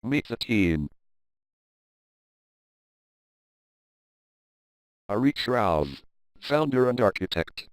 Meet the team. Oracle, founder and architect.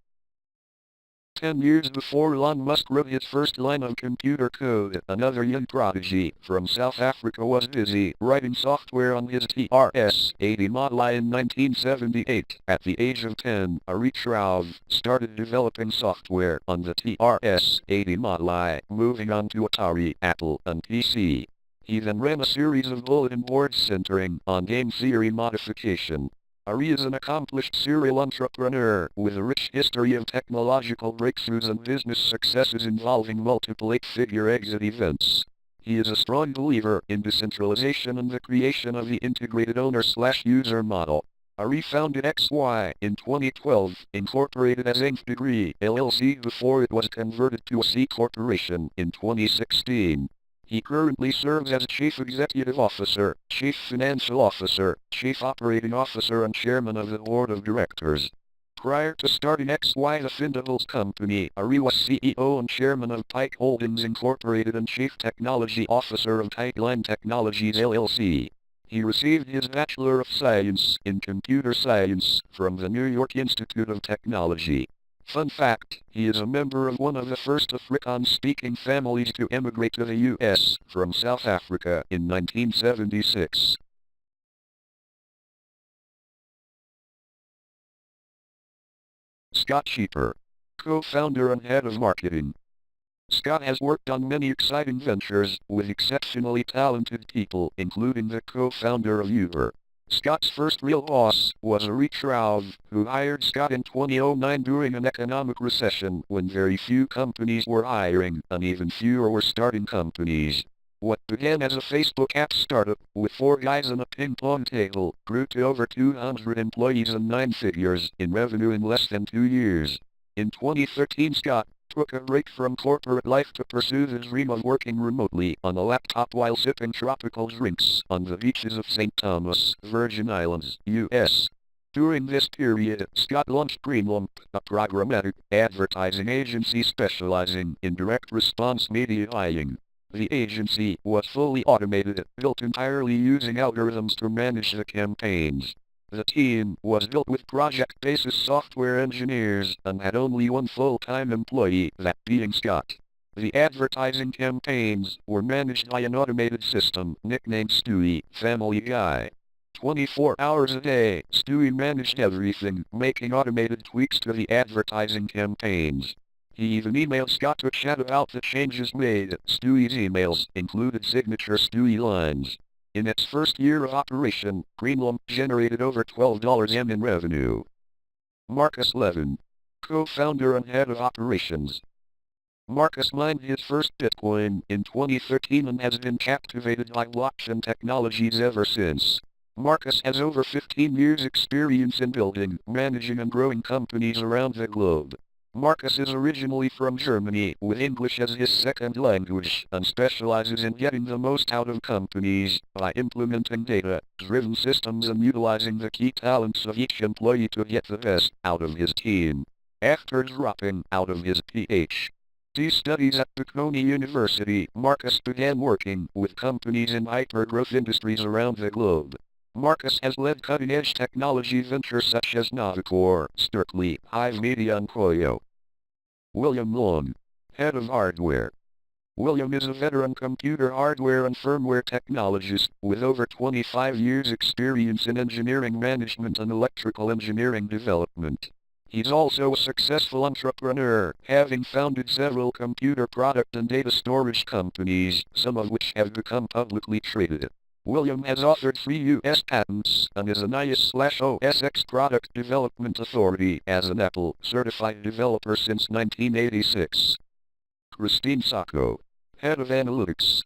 10 years before Elon Musk wrote his first line of computer code, another young prodigy from South Africa was busy writing software on his TRS-80 Model I in 1978. At the age of 10, Oracle started developing software on the TRS-80 Model I, moving on to Atari, Apple, and PC. He then ran a series of bulletin boards centering on game theory modification. Ari is an accomplished serial entrepreneur with a rich history of technological breakthroughs and business successes involving multiple eight-figure exit events. He is a strong believer in decentralization and the creation of the integrated owner/user model. Ari founded XY in 2012, incorporated as Nth Degree LLC before it was converted to a C corporation in 2016. He currently serves as Chief Executive Officer, Chief Financial Officer, Chief Operating Officer and Chairman of the Board of Directors. Prior to starting XY the Findables Company, Ari was CEO and Chairman of Pike Holdings Incorporated and Chief Technology Officer of Tightline Technologies LLC. He received his Bachelor of Science in Computer Science from the New York Institute of Technology. Fun fact, he is a member of one of the first Afrikaans-speaking families to emigrate to the U.S. from South Africa in 1976. Scott Sheeper, co-founder and head of marketing. Scott has worked on many exciting ventures with exceptionally talented people, including the co-founder of Uber. Scott's first real boss was Oracle, who hired Scott in 2009 during an economic recession when very few companies were hiring and even fewer were starting companies. What began as a Facebook app startup with 4 guys and a ping pong table grew to over 200 employees and 9 figures in revenue in less than 2 years. In 2013, Scott took a break from corporate life to pursue the dream of working remotely on a laptop while sipping tropical drinks on the beaches of St. Thomas, Virgin Islands, U.S. During this period, Scott launched Greenlump, a programmatic advertising agency specializing in direct response media buying. The agency was fully automated, built entirely using algorithms to manage the campaigns. The team was built with project-basis software engineers and had only one full-time employee, that being Scott. The advertising campaigns were managed by an automated system nicknamed Stewie, Family Guy. 24 hours a day, Stewie managed everything, making automated tweaks to the advertising campaigns. He even emailed Scott to chat about the changes made. Stewie's emails included signature Stewie lines. In its first year of operation, Greenlump generated over $12 in revenue. Marcus Levin, co-founder and head of operations. Marcus mined his first Bitcoin in 2013 and has been captivated by blockchain technologies ever since. Marcus has over 15 years experience in building, managing and growing companies around the globe. Marcus is originally from Germany, with English as his second language, and specializes in getting the most out of companies by implementing data-driven systems and utilizing the key talents of each employee to get the best out of his team. After dropping out of his Ph.D. studies at Bocconi University, Marcus began working with companies in hyper-growth industries around the globe. Marcus has led cutting-edge technology ventures such as Novacore, Sterkly, Hive Media and Koyo. William Long, head of hardware. William is a veteran computer hardware and firmware technologist with over 25 years experience in engineering management and electrical engineering development. He's also a successful entrepreneur, having founded several computer product and data storage companies, some of which have become publicly traded. William has authored 3 U.S. patents and is an IS/OS X product development authority as an Apple certified developer since 1986. Christine Sacco, head of analytics.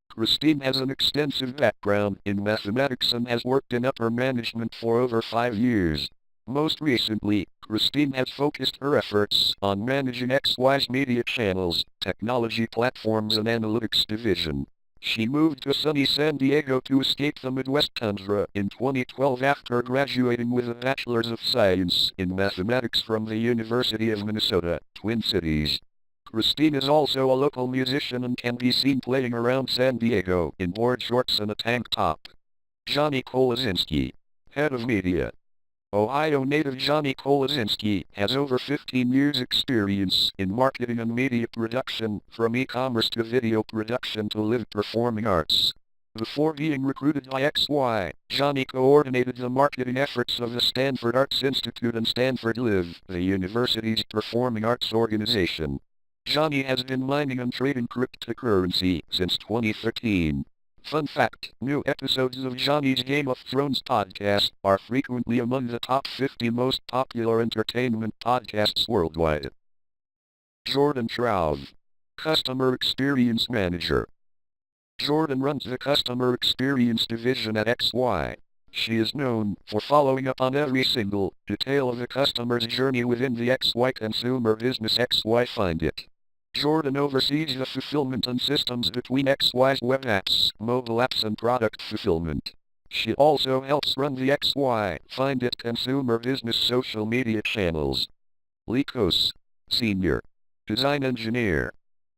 Christine has an extensive background in mathematics and has worked in upper management for over 5 years. Most recently, Christine has focused her efforts on managing XY's media channels, technology platforms and analytics division. She moved to sunny San Diego to escape the Midwest tundra in 2012 after graduating with a Bachelor's of Science in Mathematics from the University of Minnesota, Twin Cities. Christine is also a local musician and can be seen playing around San Diego in board shorts and a tank top. Johnny Kolazinski, head of media. Ohio native Johnny Kolazinski has over 15 years experience in marketing and media production, from e-commerce to video production to live performing arts. Before being recruited by XY, Johnny coordinated the marketing efforts of the Stanford Arts Institute and Stanford Live, the university's performing arts organization. Johnny has been mining and trading cryptocurrency since 2013. Fun fact, new episodes of Johnny's Game of Thrones podcast are frequently among the top 50 most popular entertainment podcasts worldwide. Jordan Traub, Customer Experience Manager. Jordan runs the Customer Experience division at XY. She is known for following up on every single detail of the customer's journey within the XY consumer business XY Find It. Jordan oversees the fulfillment and systems between XY's web apps, mobile apps and product fulfillment. She also helps run the XY Find It consumer business social media channels. Lee Kos, Senior Design Engineer.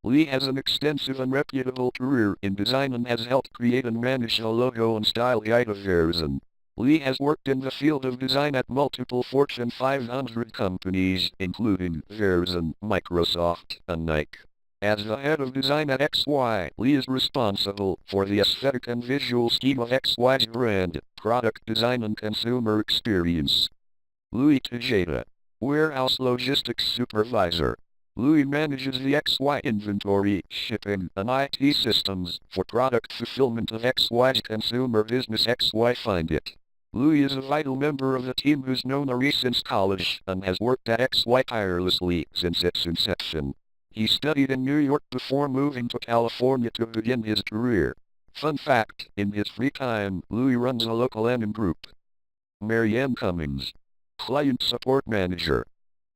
Lee has an extensive and reputable career in design and has helped create and manage the logo and style guide of Verizon. Lee has worked in the field of design at multiple Fortune 500 companies, including Verizon, Microsoft, and Nike. As the head of design at XY, Lee is responsible for the aesthetic and visual scheme of XY's brand, product design and consumer experience. Louis Tejeda, Warehouse Logistics Supervisor. Louis manages the XY inventory, shipping, and IT systems for product fulfillment of XY's consumer business XY Find It. Louis is a vital member of the team who's known Ari since college and has worked at XY tirelessly since its inception. He studied in New York before moving to California to begin his career. Fun fact, in his free time, Louis runs a local MM group. Marianne Cummings, Client Support Manager.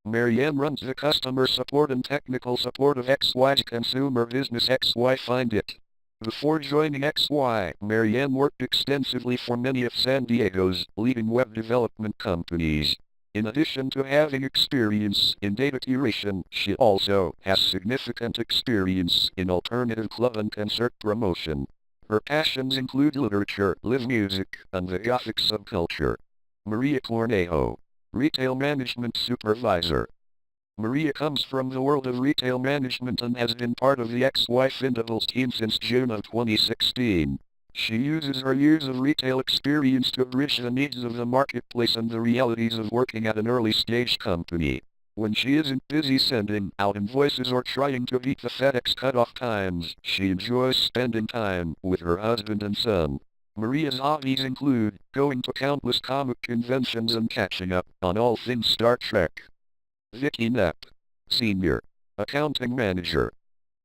Marianne runs the customer support and technical support of XY's consumer business XY Find It. Before joining XY, Marianne worked extensively for many of San Diego's leading web development companies. In addition to having experience in data curation, she also has significant experience in alternative club and concert promotion. Her passions include literature, live music, and the Gothic subculture. Maria Cornejo, Retail Management Supervisor. Maria comes from the world of retail management and has been part of the XY Findables team since June of 2016. She uses her years of retail experience to bridge the needs of the marketplace and the realities of working at an early-stage company. When she isn't busy sending out invoices or trying to beat the FedEx cutoff times, she enjoys spending time with her husband and son. Maria's hobbies include going to countless comic conventions and catching up on all things Star Trek. Vicky Knapp, Senior Accounting Manager.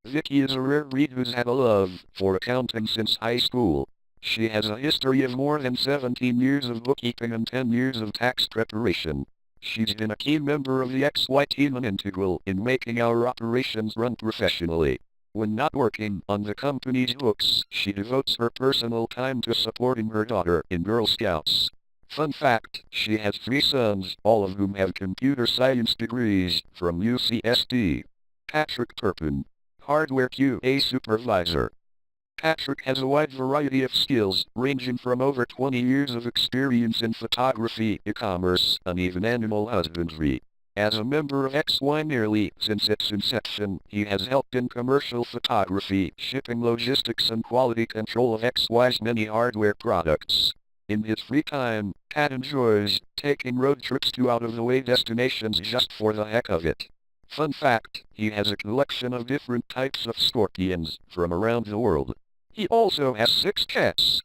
Vicky is a rare breed who's had a love for accounting since high school. She has a history of more than 17 years of bookkeeping and 10 years of tax preparation. She's been a key member of the XY team and integral in making our operations run professionally. When not working on the company's books, she devotes her personal time to supporting her daughter in Girl Scouts. Fun fact, she has 3 sons, all of whom have computer science degrees from UCSD. Patrick Turpin, Hardware QA Supervisor. Patrick has a wide variety of skills, ranging from over 20 years of experience in photography, e-commerce, and even animal husbandry. As a member of XY nearly since its inception, he has helped in commercial photography, shipping logistics and quality control of XY's many hardware products. In his free time, Pat enjoys taking road trips to out-of-the-way destinations just for the heck of it. Fun fact, he has a collection of different types of scorpions from around the world. He also has 6 cats.